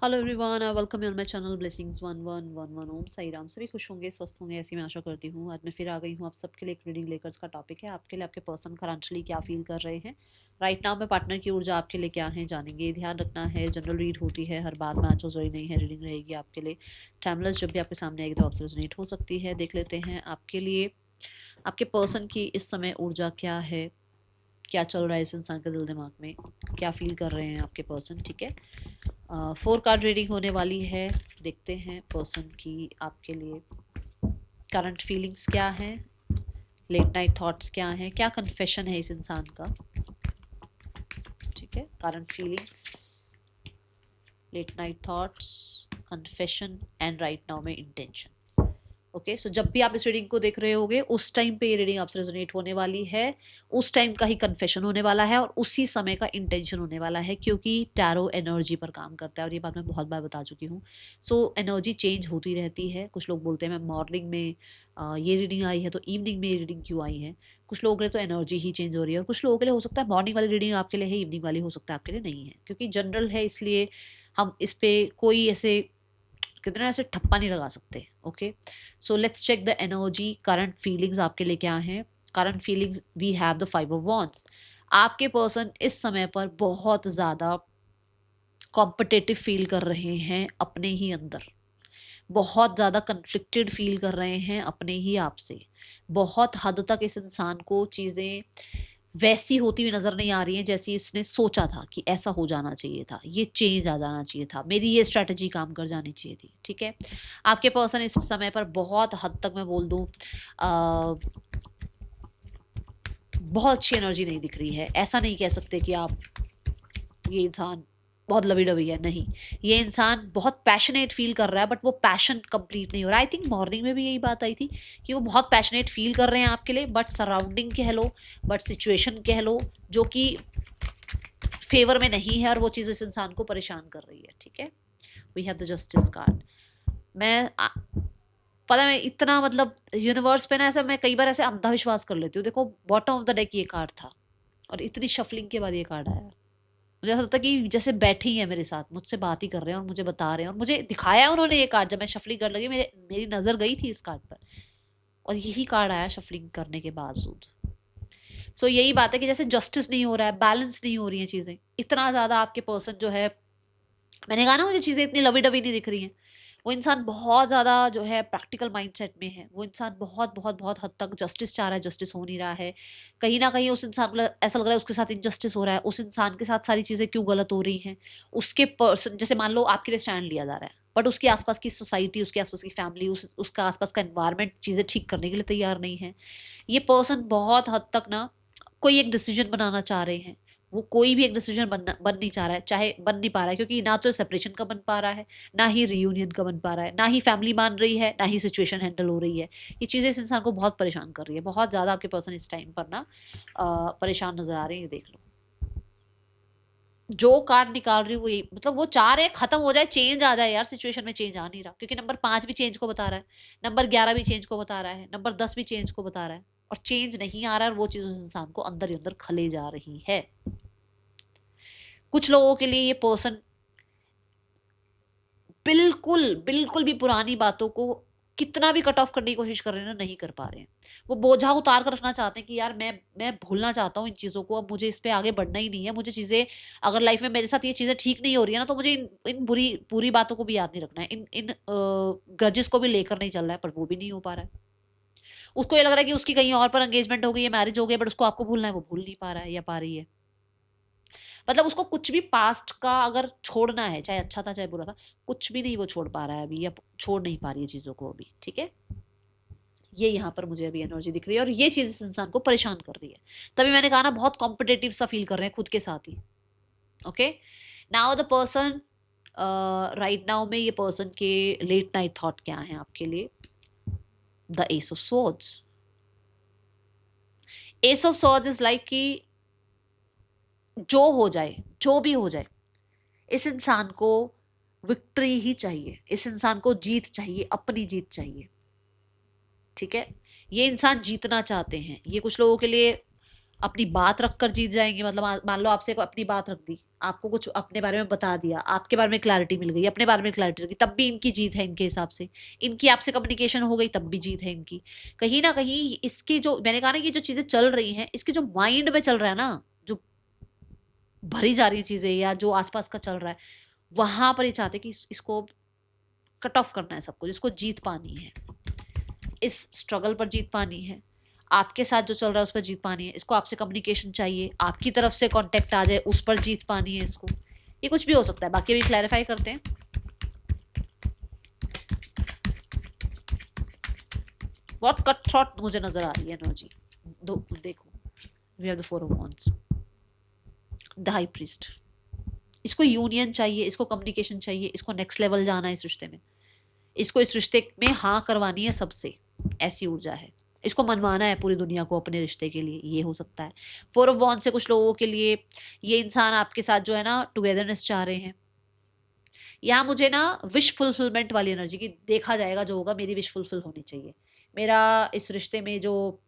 Hello everyone, welcome on my channel blessings 1111 ओम साई राम। सभी खुश होंगे, स्वस्थ होंगे, ऐसी मैं आशा करती हूँ। आज मैं फिर आ गई हूँ आप सबके लिए एक रीडिंग लेकर। इसका टॉपिक है आपके लिए आपके पर्सन करंटली क्या फील कर रहे हैं राइट नाउ में। पार्टनर की ऊर्जा आपके लिए क्या है जानेंगे। ध्यान रखना है, जनरल रीड होती है, हर बात मैच हो जरूरी नहीं है। रीडिंग रहेगी आपके लिए टाइमलेस, जब भी आपके सामने आएगी तो आपसे रेजोनेट हो सकती है। देख लेते हैं आपके लिए आपके पर्सन की इस समय ऊर्जा क्या है, क्या चल रहा है इस इंसान के दिल दिमाग में, क्या फील कर रहे हैं आपके पर्सन। ठीक है, 4 कार्ड रीडिंग होने वाली है। देखते हैं पर्सन की आपके लिए करंट फीलिंग्स क्या है, लेट नाइट थॉट्स क्या हैं, क्या कन्फेशन है इस इंसान का। ठीक है, current feelings, late night thoughts, confession and right now में इंटेंशन। ओके, सो जब भी आप इस रीडिंग को देख रहे होगे उस टाइम पे ये रीडिंग आपसे रेजोनेट होने वाली है। उस टाइम का ही कन्फेशन होने वाला है और उसी समय का इंटेंशन होने वाला है, क्योंकि टैरो एनर्जी पर काम करता है और ये बात मैं बहुत बार बता चुकी हूँ। सो एनर्जी चेंज होती रहती है। कुछ लोग बोलते हैं मैं मॉर्निंग में ये रीडिंग आई है तो इवनिंग में ये रीडिंग क्यों आई है। कुछ लोगों के लिए तो एनर्जी ही चेंज हो रही है और कुछ लोगों के लिए हो सकता है मॉर्निंग वाली रीडिंग आपके लिए है, इवनिंग वाली हो सकता है आपके लिए नहीं है, क्योंकि जनरल है इसलिए हम इस पे कोई ऐसे कितना ऐसे ठप्पा नहीं लगा सकते। Okay, so let's check the energy. Current feelings आपके लिए क्या है। Current feelings, we have the 5 of wands. आपके पर्सन इस समय पर बहुत ज़्यादा कॉम्पिटेटिव फील कर रहे हैं अपने ही अंदर, बहुत ज़्यादा कन्फ्लिक्टेड फील कर रहे हैं अपने ही आप से। बहुत हद तक इस इंसान को चीज़ें वैसी होती हुई नज़र नहीं आ रही हैं जैसी इसने सोचा था कि ऐसा हो जाना चाहिए था, ये चेंज आ जाना चाहिए था, मेरी ये स्ट्रैटेजी काम कर जानी चाहिए थी। ठीक है, आपके पर्सन इस समय पर बहुत हद तक मैं बोल दूँ बहुत अच्छी एनर्जी नहीं दिख रही है। ऐसा नहीं कह सकते कि आप ये इंसान बहुत लवी डवी है, नहीं। ये इंसान बहुत पैशनेट फील कर रहा है, बट वो पैशन कंप्लीट नहीं हो रहा। आई थिंक मॉर्निंग में भी यही बात आई थी कि वो बहुत पैशनेट फील कर रहे हैं आपके लिए, बट सराउंडिंग कह लो, बट सिचुएशन कह लो, जो कि फेवर में नहीं है और वो चीज़ इस इंसान को परेशान कर रही है। ठीक है, we have the justice card. मैं पता है मैं इतना मतलब यूनिवर्स पे ना ऐसा मैं कई बार ऐसे अंधा विश्वास कर लेती हूँ। देखो बॉटम ऑफ द डेक ये कार्ड था और इतनी शफलिंग के बाद ये कार्ड आया। मुझे ऐसा लगता कि जैसे बैठे ही है मेरे साथ, मुझसे बात ही कर रहे हैं और मुझे बता रहे हैं और मुझे दिखाया उन्होंने ये कार्ड। जब मैं शफलिंग कर लगी मेरी नज़र गई थी इस कार्ड पर और यही कार्ड आया शफलिंग करने के बावजूद। सो यही बात है कि जैसे जस्टिस नहीं हो रहा है, बैलेंस नहीं हो रही हैं चीज़ें। इतना ज़्यादा आपके पर्सन जो है, मैंने कहा ना मुझे चीज़ें इतनी लवी डवी नहीं दिख रही हैं। वो इंसान बहुत ज़्यादा जो है प्रैक्टिकल माइंडसेट में है। वो इंसान बहुत बहुत बहुत हद तक जस्टिस चाह रहा है, जस्टिस हो नहीं रहा है। कहीं ना कहीं उस इंसान को ऐसा लग रहा है उसके साथ इनजस्टिस हो रहा है। उस इंसान के साथ सारी चीज़ें क्यों गलत हो रही हैं। उसके पर्सन, जैसे मान लो आपके लिए स्टैंड लिया जा रहा है, बट उसके आसपास की सोसाइटी, उसके आसपास की फैमिली, उसका आसपास का एनवायरनमेंट चीज़ें ठीक करने के लिए तैयार नहीं है। ये पर्सन बहुत हद तक ना कोई एक डिसीजन बनाना चाह रहे हैं। वो कोई भी एक डिसीजन बन नहीं चाह रहा है, चाहे बन नहीं पा रहा है, क्योंकि ना तो सेपरेशन का बन पा रहा है, ना ही रीयूनियन का बन पा रहा है, ना ही फैमिली मान रही है, ना ही सिचुएशन हैंडल हो रही है। ये चीज़ें इस इंसान को बहुत परेशान कर रही है। बहुत ज़्यादा आपके पर्सन इस टाइम पर ना परेशान नजर आ रहे हैं। ये देख लो, जो कार्ड निकाल रही हूँ वो यही, मतलब वो चाह रहे हैं खत्म हो जाए, चेंज आ जाए। यार सिचुएशन में चेंज आ नहीं रहा, क्योंकि नंबर 5 भी चेंज को बता रहा है, नंबर 11 भी चेंज को बता रहा है, नंबर 10 भी चेंज को बता रहा है, और चेंज नहीं आ रहा है। और वो चीज़ उस इंसान को अंदर ही अंदर खले जा रही है। कुछ लोगों के लिए ये पर्सन बिल्कुल बिल्कुल भी पुरानी बातों को कितना भी कट ऑफ करने की कोशिश कर रहे हैं ना, नहीं कर पा रहे हैं। वो बोझा उतार कर रखना चाहते हैं कि यार मैं भूलना चाहता हूँ इन चीज़ों को, अब मुझे इस पे आगे बढ़ना ही नहीं है। मुझे चीज़ें, अगर लाइफ में मेरे साथ ये चीज़ें ठीक नहीं हो रही है ना, तो मुझे इन बुरी पूरी बातों को भी याद नहीं रखना है, इन इन ग्रजेस को भी लेकर नहीं चल रहा है, पर वो भी नहीं हो पा रहा है। उसको ये लग रहा है कि उसकी कहीं और पर एंगेजमेंट हो गई है, मैरिज हो गई, बट उसको आपको भूलना है, वो भूल नहीं पा रहा है या पा रही है। मतलब उसको कुछ भी पास्ट का अगर छोड़ना है, चाहे अच्छा था चाहे बुरा था, कुछ भी नहीं वो छोड़ पा रहा है अभी, या छोड़ नहीं पा रही है चीज़ों को अभी। ठीक है, ये यहाँ पर मुझे अभी एनर्जी दिख रही है और ये चीज़ इस इंसान को परेशान कर रही है। तभी मैंने कहा ना, बहुत कॉम्पिटेटिव सा फील कर रहे हैं खुद के साथ ही। Okay, now the person right now में, ये पर्सन के लेट नाइट थॉट क्या है आपके लिए। The S of swords. S of swords is like कि जो हो जाए, जो भी हो जाए, इस इंसान को विक्ट्री ही चाहिए। इस इंसान को जीत चाहिए, अपनी जीत चाहिए। ठीक है, ये इंसान जीतना चाहते हैं। ये कुछ लोगों के लिए अपनी बात रखकर जीत जाएंगे। मतलब मान लो आपसे अपनी बात रख दी, आपको कुछ अपने बारे में बता दिया, आपके बारे में क्लैरिटी मिल गई, अपने बारे में क्लैरिटी मिल गई, तब भी इनकी जीत है इनके हिसाब से। इनकी आपसे कम्युनिकेशन हो गई तब भी जीत है इनकी। कहीं ना कहीं इसके जो मैंने कहा ना, ये जो चीजें चल रही हैं, इसके जो माइंड में चल रहा है ना, जो भरी जा रही है चीजें या जो आसपास का चल रहा है, वहां पर ये चाहते कि इसको कट ऑफ करना है सब कुछ, इसको जीत पानी है, इस स्ट्रगल पर जीत पानी है, आपके साथ जो चल रहा है उस पर जीत पानी है, इसको आपसे कम्युनिकेशन चाहिए, आपकी तरफ से कांटेक्ट आ जाए उस पर जीत पानी है इसको। ये कुछ भी हो सकता है, बाकी अभी क्लैरिफाई करते हैं। बहुत कट थ्रॉट मुझे नजर आ रही है एनर्जी। देखो, we have the 4 of wands, the high priest. इसको यूनियन चाहिए, इसको कम्युनिकेशन चाहिए, इसको नेक्स्ट लेवल जाना है इस रिश्ते में, इसको इस रिश्ते में हाँ करवानी है सबसे, ऐसी ऊर्जा है। इसको मनवाना है पूरी दुनिया को अपने रिश्ते के लिए, ये हो सकता है। 4 ऑफ वॉन्ड्स से कुछ लोगों के लिए ये इंसान आपके साथ जो है ना टुगेदरनेस चाह रहे हैं। यहाँ मुझे ना विश फुलफिलमेंट वाली एनर्जी की, देखा जाएगा जो होगा, मेरी विश फुलफिल होनी चाहिए, मेरा इस रिश्ते में जो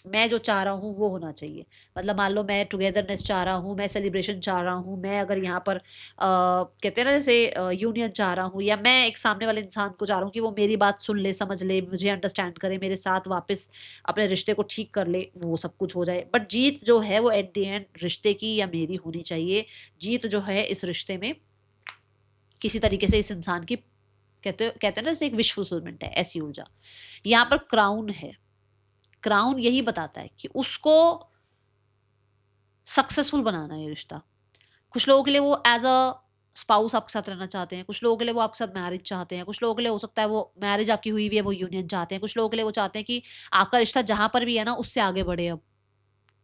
मैं जो चाह रहा हूँ वो होना चाहिए। मतलब मान लो मैं टुगेदरनेस चाह रहा हूँ, मैं सेलिब्रेशन चाह रहा हूँ, मैं अगर यहाँ पर कहते हैं ना जैसे यूनियन चाह रहा हूँ, या मैं एक सामने वाले इंसान को चाह रहा हूँ कि वो मेरी बात सुन ले, समझ ले, मुझे अंडरस्टैंड करे, मेरे साथ वापस अपने रिश्ते को ठीक कर ले, वो सब कुछ हो जाए। बट जीत जो है वो एट द एंड रिश्ते की या मेरी होनी चाहिए। जीत जो है इस रिश्ते में किसी तरीके से इस इंसान की, कहते हैं ना जैसे एक विश फुलफिलमेंट है, ऐसी ऊर्जा। यहाँ पर क्राउन है, क्राउन यही बताता है कि उसको सक्सेसफुल बनाना है ये रिश्ता। कुछ लोगों के लिए वो एज अ स्पाउस आपके साथ रहना चाहते हैं, कुछ लोगों के लिए वो आपके साथ मैरिज चाहते हैं, कुछ लोगों के लिए हो सकता है वो मैरिज आपकी हुई हुई है वो यूनियन चाहते हैं, कुछ लोगों के लिए वो चाहते हैं कि आपका रिश्ता जहां पर भी है ना उससे आगे बढ़े। अब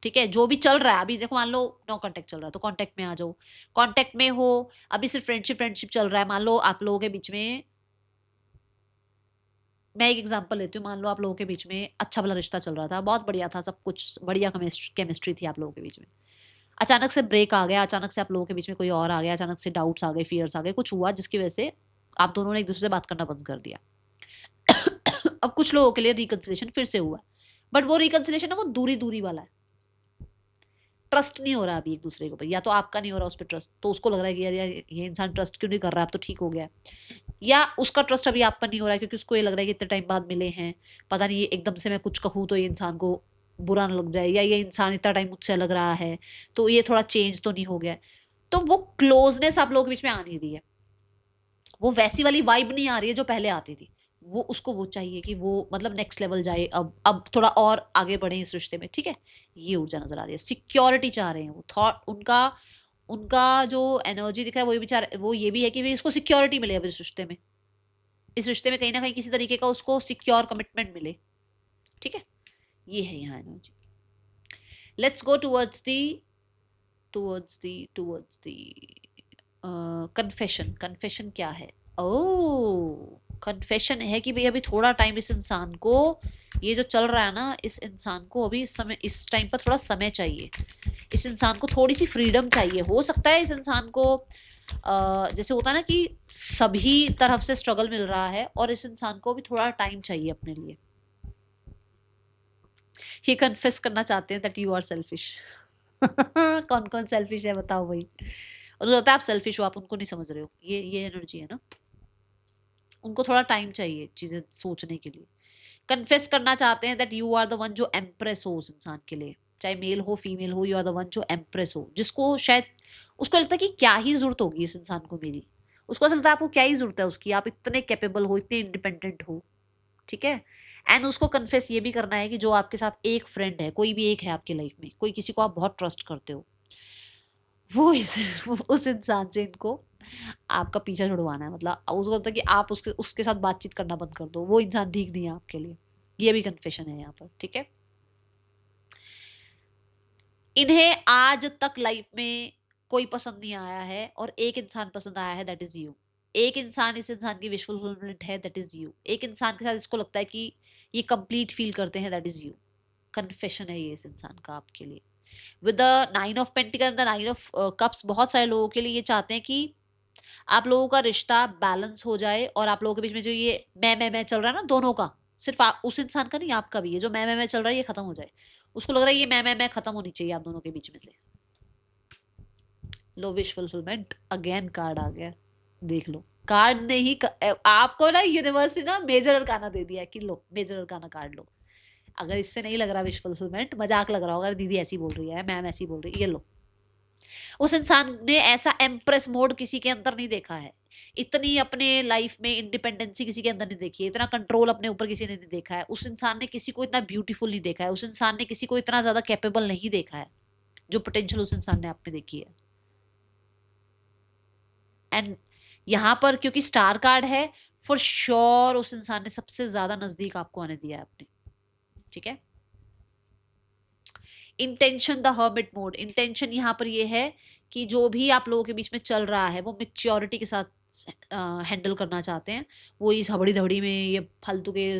ठीक है, जो भी चल रहा है अभी, देखो मान लो नो कांटेक्ट चल रहा है तो कांटेक्ट में आ जाओ, कांटेक्ट में हो। अभी सिर्फ फ्रेंडशिप फ्रेंडशिप चल रहा है, मान लो आप लोगों के बीच में, मैं एक एग्जांपल लेती हूँ, मान लो आप लोगों के बीच में अच्छा वाला रिश्ता चल रहा था, बहुत बढ़िया था, सब कुछ बढ़िया केमिस्ट्री थी आप लोगों के बीच में। अचानक से ब्रेक आ गया, अचानक से आप लोगों के बीच में कोई और आ गया, अचानक से डाउट्स आ गए, फियर्स आ गए, कुछ हुआ जिसकी वजह से आप दोनों ने एक दूसरे से बात करना बंद कर दिया। अब कुछ लोगों के लिए रिकंसिलेशन फिर से हुआ, बट वो रिकंसिलेशन ना वो दूरी दूरी वाला है, ट्रस्ट नहीं हो रहा अभी एक दूसरे के ऊपर, या तो आपका नहीं हो रहा उस पर ट्रस्ट, तो उसको लग रहा है कि यार ये इंसान ट्रस्ट क्यों नहीं कर रहा, अब तो ठीक हो गया है। या उसका ट्रस्ट अभी आप पर नहीं हो रहा है क्योंकि उसको ये लग रहा है कि इतने टाइम बाद मिले हैं, पता नहीं ये एकदम से मैं कुछ कहूँ तो ये इंसान को बुरा ना लग जाए, या ये इंसान इतना टाइम मुझसे अलग रहा है तो ये थोड़ा चेंज तो नहीं हो गया है। तो वो क्लोजनेस आप लोगों के बीच में आ नहीं रही है, वो वैसी वाली वाइब नहीं आ रही है जो पहले आती थी। वो उसको वो चाहिए कि वो मतलब नेक्स्ट लेवल जाए, अब थोड़ा और आगे बढ़े इस रिश्ते में। ठीक है, ये ऊर्जा नजर आ रही है, सिक्योरिटी चाह रहे हैं वो, थॉट उनका उनका जो एनर्जी दिख रहा है वो भी चाह, वो ये भी है कि भाई इसको सिक्योरिटी मिले अब इस रिश्ते में, इस रिश्ते में कहीं ना कहीं किसी तरीके का उसको सिक्योर कमिटमेंट मिले। ठीक है, ये है यहाँ energy. Let's go towards the confession. Confession क्या है? ओ, कन्फेशन है कि भाई अभी थोड़ा टाइम इस इंसान को, ये जो चल रहा है ना, इस इंसान को अभी इस समय, इस टाइम पर थोड़ा समय चाहिए, इस इंसान को थोड़ी सी फ्रीडम चाहिए। हो सकता है इस इंसान को जैसे होता है ना कि सभी तरफ से स्ट्रगल मिल रहा है और इस इंसान को भी थोड़ा टाइम चाहिए अपने लिए। ये कन्फेस करना चाहते हैं दैट यू आर सेल्फिश। कौन कौन सेल्फिश है बताओ भाई? उनको लगता है आप सेल्फिश हो, आप उनको नहीं समझ रहे हो, ये एनर्जी है ना। उनको थोड़ा टाइम चाहिए चीजें सोचने के लिए। कन्फेस करना चाहते हैं that you are the one जो एम्प्रेस हो उस इंसान के लिए, चाहे मेल हो फीमेल हो, यू आर द वन जो एम्प्रेस हो, जिसको शायद उसको लगता है कि क्या ही जरूरत होगी इस इंसान को मेरी, उसको ऐसा लगता है आपको क्या ही जरूरत है उसकी, आप इतने कैपेबल हो, इतने इंडिपेंडेंट हो। ठीक है, एंड उसको कन्फेस ये भी करना है कि जो आपके साथ एक फ्रेंड है, कोई भी एक है आपकी लाइफ में, कोई किसी को आप बहुत ट्रस्ट करते हो, वो इस उस इंसान से इनको आपका पीछा छुड़वाना है। मतलब उसको लगता है कि आप उसके उसके साथ बातचीत करना बंद कर दो, वो इंसान ठीक नहीं है आपके लिए। ये भी कन्फेशन है यहाँ पर। ठीक है, इन्हें आज तक लाइफ में कोई पसंद नहीं आया है और एक इंसान पसंद आया है, दैट इज यू। एक इंसान इस इंसान की विश फुलफिलमेंट है, दैट इज यू। एक इंसान के साथ इसको लगता है कि ये कंप्लीट फील करते हैं, दैट इज यू। कन्फेशन है ये इस इंसान का आपके लिए। With the 9 of pentacle, the 9 of cups, बहुत सारे लोगों के लिए ये चाहते हैं कि आप लोगों का रिश्ता बैलेंस हो जाए और आप लोगों के बीच में जो ये मैं चल रहा है ना दोनों का, सिर्फ उस इंसान का नहीं आपका भी, ये जो मैं चल रहा है ये खत्म हो जाए। उसको लग रहा है ये मैं खत्म होनी चाहिए आप दोनों के बीच में से। लो विश फुलफिलमेंट, अगेन कार्ड आ गया, देख लो। कार्ड ने ही आपको ना यूनिवर्स ने ना मेजर अरकाना दे दिया है कि लो मेजर अरकाना कार्ड लो। अगर इससे नहीं लग रहा विश फुलफिलमेंट, मजाक लग रहा होगा, दीदी ऐसी बोल रही है, मैम ऐसी बोल रही है, ये लो। उस इंसान ने ऐसा एम्प्रेस मोड किसी के अंदर नहीं देखा है, इतनी अपने लाइफ में इंडिपेंडेंसी किसी के अंदर नहीं देखी है, इतना कंट्रोल अपने ऊपर किसी ने नहीं देखा है। उस इंसान ने किसी को इतना ब्यूटीफुल नहीं देखा है, उस इंसान ने किसी को इतना ज्यादा कैपेबल नहीं देखा है जो पोटेंशियल उस इंसान ने आप में देखी है। एंड यहां पर क्योंकि स्टार कार्ड है, फॉर श्योर उस इंसान ने सबसे ज्यादा नजदीक आपको आने दिया है अपने, ठीक है। Intention the hermit mode, intention यहाँ पर ये है कि जो भी आप लोगों के बीच में चल रहा है वो मेच्योरिटी के साथ हैंडल करना चाहते हैं। वो इस हबड़ी धबड़ी में ये फालतू के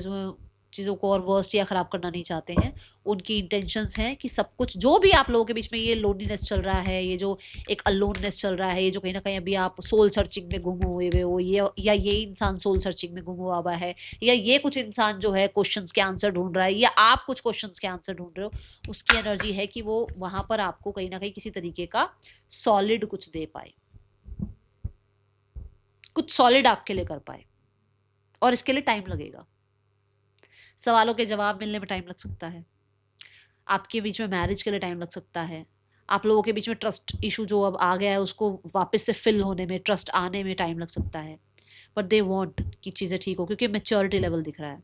चीज़ों को और वर्स्ट या ख़राब करना नहीं चाहते हैं। उनकी इंटेंशंस हैं कि सब कुछ जो भी आप लोगों के बीच में ये लोनलीनेस चल रहा है, ये जो एक अलोननेस चल रहा है, ये जो कहीं ना कहीं अभी आप सोल सर्चिंग में गुम हुए हो, ये या ये इंसान सोल सर्चिंग में गुम हुआ है, या ये कुछ इंसान जो है क्वेश्चंस के आंसर ढूंढ रहा है, या आप कुछ क्वेश्चंस के आंसर ढूंढ रहे हो, उसकी एनर्जी है कि वो वहां पर आपको कहीं ना कहीं किसी तरीके का सॉलिड कुछ दे पाए, कुछ सॉलिड आपके लिए कर पाए। और इसके लिए टाइम लगेगा, सवालों के जवाब मिलने में टाइम लग सकता है, आपके बीच में मैरिज के लिए टाइम लग सकता है, आप लोगों के बीच में ट्रस्ट इशू जो अब आ गया है उसको वापस से फिल होने में, ट्रस्ट आने में टाइम लग सकता है। बट दे वांट कि चीज़ें ठीक हो, क्योंकि मैच्योरिटी लेवल दिख रहा है।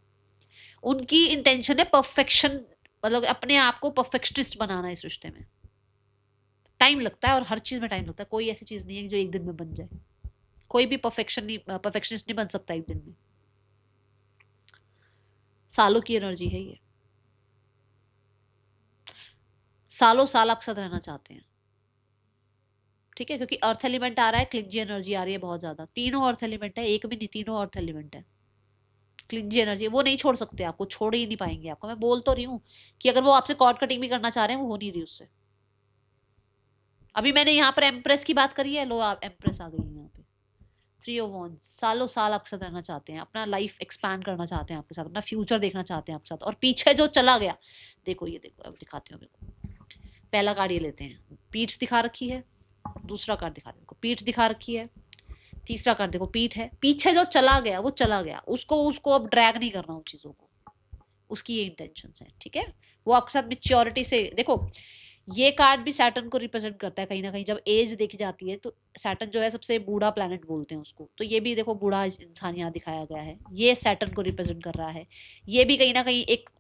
उनकी इंटेंशन है परफेक्शन, मतलब अपने आप को परफेक्शनिस्ट बनाना इस रिश्ते में। टाइम लगता है और हर चीज़ में टाइम लगता है, कोई ऐसी चीज़ नहीं है जो एक दिन में बन जाए। कोई भी परफेक्शनिस्ट नहीं बन सकता एक दिन में, सालों की एनर्जी है ये, सालों साल आपके साथ रहना चाहते हैं, ठीक है। क्योंकि अर्थ एलिमेंट आ रहा है, क्लिंजी एनर्जी आ रही है बहुत ज्यादा, तीनों अर्थ एलिमेंट है, एक भी नहीं, तीनों अर्थ एलिमेंट है। क्लिंजी एनर्जी वो नहीं छोड़ सकते, आपको छोड़ ही नहीं पाएंगे आपको। मैं बोल तो रही हूँ कि अगर वो आपसे कॉर्ड कटिंग भी करना चाह रहे हैं वो हो नहीं रही उससे। अभी मैंने यहाँ पर एम्प्रेस की बात करी है, लो आप एम्प्रेस आ गई है यहाँ पे। 3 ऑफ वॉन्ड्स, सालों साल आपके साथ रहना चाहते हैं, अपना लाइफ एक्सपैंड करना चाहते हैं आपके साथ, अपना फ्यूचर देखना चाहते हैं आपके साथ। और पीछे जो चला गया, देखो ये देखो, अब दिखाती हूँ मेरे को। पहला कार्ड ये लेते हैं, पीठ दिखा रखी है, दूसरा कार्ड दिखा देखो, पीठ दिखा रखी है, तीसरा कार्ड देखो पीठ है। पीछे जो चला गया वो चला गया, उसको अब ड्रैग नहीं करना उन चीजों को, उसकी ये इंटेंशन है, ठीक है। वो आपके साथ मेच्योरिटी से, देखो ये कार्ड भी सैटर्न को रिप्रेजेंट करता है कहीं ना कहीं। जब एज देखी जाती है तो सैटर्न जो है सबसे बूढ़ा प्लैनेट बोलते हैं उसको, तो ये भी देखो बूढ़ा इंसान यहाँ दिखाया गया है, ये सैटर्न को रिप्रेजेंट कर रहा है। ये भी कहीं ना कहीं एक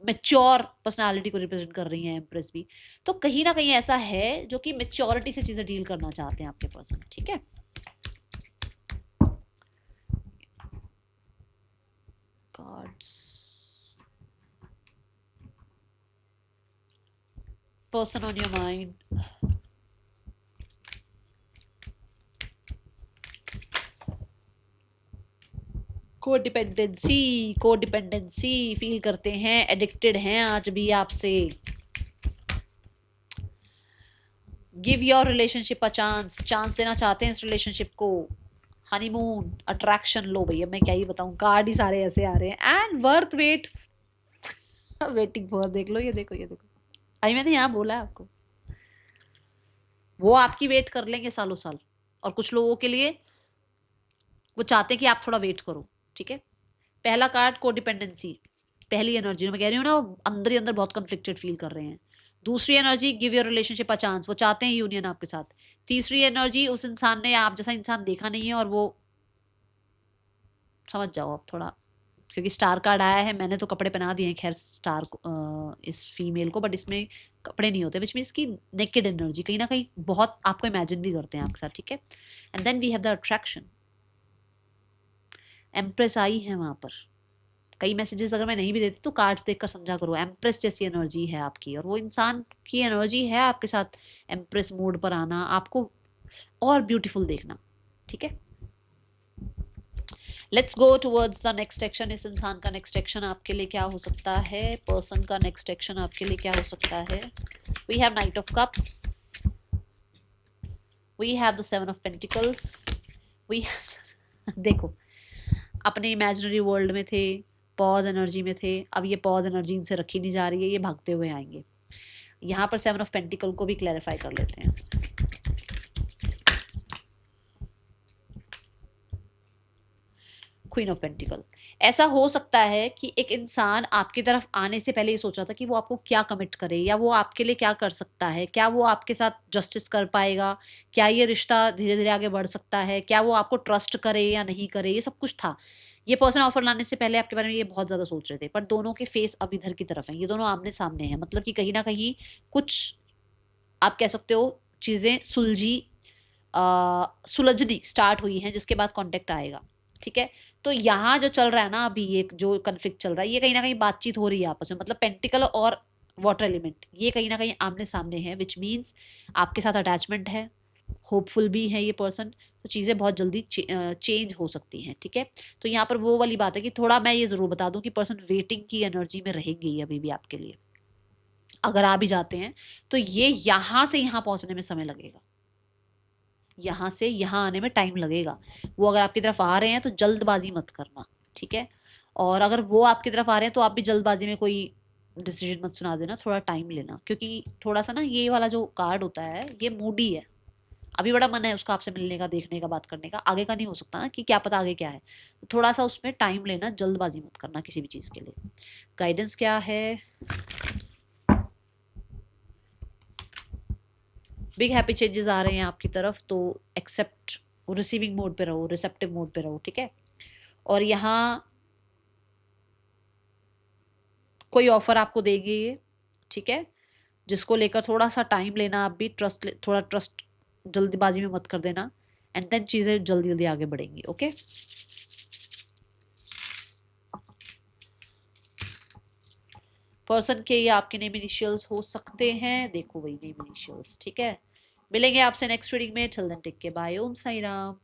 मेच्योर पर्सनालिटी को रिप्रेजेंट कर रही है एम्प्रेस भी। तो कहीं ना कहीं ऐसा है जो कि मेच्योरिटी से चीजें डील करना चाहते हैं आपके पर्सन, ठीक है। Cards, person on your mind, codependency feel करते हैं, एडिक्टेड हैं आज भी आपसे। Give your relationship a chance देना चाहते हैं इस रिलेशनशिप को। हनीमून, अट्रैक्शन, लो भैया मैं क्या ही बताऊं, कार्ड ही सारे ऐसे आ रहे हैं। And worth wait, waiting for, देख लो, ये देखो ये देखो, आई मैंने यहाँ बोला है आपको, वो आपकी वेट कर लेंगे सालों साल। और कुछ लोगों के लिए वो चाहते हैं कि आप थोड़ा वेट करो, ठीक है। पहला कार्ड कोडिपेंडेंसी, पहली एनर्जी मैं कह रही हूँ ना, अंदर ही अंदर बहुत कन्फ्लिक्टेड फील कर रहे हैं। दूसरी energy give your relationship a chance, वो चाहते हैं यूनियन आपके साथ। तीसरी एनर्जी, उस इंसान ने आप जैसा इंसान देखा नहीं है और वो, समझ जाओ आप थोड़ा, क्योंकि स्टार कार्ड आया है, मैंने तो कपड़े पहना दिए हैं खैर स्टार को, इस फीमेल को, बट इसमें कपड़े नहीं होते, विच मीन्स की नेकेड एनर्जी कहीं ना कहीं बहुत आपको इमेजिन भी करते हैं आपके साथ, ठीक है। And then we have the attraction, empress आई है वहां पर। कई मैसेजेस अगर मैं नहीं भी देती तो कार्ड्स देखकर समझा करो, एम्प्रेस जैसी एनर्जी है आपकी, और वो इंसान की एनर्जी है आपके साथ एम्प्रेस मोड पर आना, आपको और ब्यूटीफुल देखना, ठीक है। Let's go towards the next action. इस इंसान का नेक्स्ट एक्शन आपके लिए क्या हो सकता है, पर्सन का नेक्स्ट एक्शन आपके लिए क्या हो सकता है। We have knight of cups, we have the 7 of pentacles, we देखो अपने इमेजिनरी वर्ल्ड में थे, पॉज एनर्जी में थे, अब ये पॉज एनर्जी इनसे रखी नहीं जा रही है, ये भागते हुए आएंगे। यहाँ पर 7 ऑफ पेंटिकल को भी क्लैरिफाई कर लेते हैं। Queen of pentacle. ऐसा हो सकता है कि एक इंसान आपकी तरफ आने से पहले ये सोच रहा था कि वो आपको क्या कमिट करे, या वो आपके लिए क्या कर सकता है, क्या वो आपके साथ जस्टिस कर पाएगा, क्या ये रिश्ता धीरे धीरे आगे बढ़ सकता है, क्या वो आपको ट्रस्ट करे या नहीं करे, ये सब कुछ था। ये पर्सन ऑफर लाने से पहले आपके बारे में ये बहुत ज्यादा सोच रहे थे, पर दोनों के फेस अब इधर की तरफ हैं, ये दोनों आमने सामने हैं, मतलब कि कहीं ना कहीं कुछ आप कह सकते हो चीजें सुलझनी स्टार्ट हुई हैं, जिसके बाद कांटेक्ट आएगा। ठीक है, तो यहाँ जो चल रहा है ना अभी, ये जो कन्फ्लिक्ट चल रहा है, ये कहीं ना कहीं बातचीत हो रही है आपस में, मतलब पेंटिकल और वाटर एलिमेंट ये कहीं ना कहीं आमने सामने है, विच मीन्स आपके साथ अटैचमेंट है, होपफुल भी है ये पर्सन, तो चीज़ें बहुत जल्दी चेंज हो सकती हैं। ठीक है, तो यहाँ पर वो वाली बात है कि थोड़ा मैं ये ज़रूर बता दूं कि पर्सन वेटिंग की एनर्जी में रहेंगे ये अभी भी आपके लिए। अगर आ भी जाते हैं तो ये यहाँ से यहाँ पहुंचने में समय लगेगा, यहाँ से यहाँ आने में टाइम लगेगा। वो अगर आपकी तरफ आ रहे हैं तो जल्दबाजी मत करना, ठीक है, और अगर वो आपकी तरफ आ रहे हैं तो आप भी जल्दबाजी में कोई डिसीजन मत सुना देना, थोड़ा टाइम लेना, क्योंकि थोड़ा सा ना ये वाला जो कार्ड होता है ये मूडी है, अभी बड़ा मन है उसका आपसे मिलने का, देखने का, बात करने का, आगे का नहीं हो सकता ना कि क्या पता आगे क्या है, तो थोड़ा सा उसमें टाइम लेना, जल्दबाजी मत करना किसी भी चीज़ के लिए। गाइडेंस क्या है? बिग हैप्पी चेंजेस आ रहे हैं आपकी तरफ, तो एक्सेप्ट, रिसीविंग मोड पे रहो, रिसेप्टिव मोड पे रहो, ठीक है। और यहाँ कोई ऑफर आपको देंगे ये, ठीक है, जिसको लेकर थोड़ा सा टाइम लेना, आप भी थोड़ा ट्रस्ट जल्दबाजी में मत कर देना, एंड देन चीज़ें जल्दी जल्दी आगे बढ़ेंगी। ओके, पर्सन के ये आपके नेम इनिशियल्स हो सकते हैं, देखो वही नेम इनिशियल्स, ठीक है। मिलेंगे आपसे नेक्स्ट रीडिंग में, till then take care, bye, Om Sai Ram.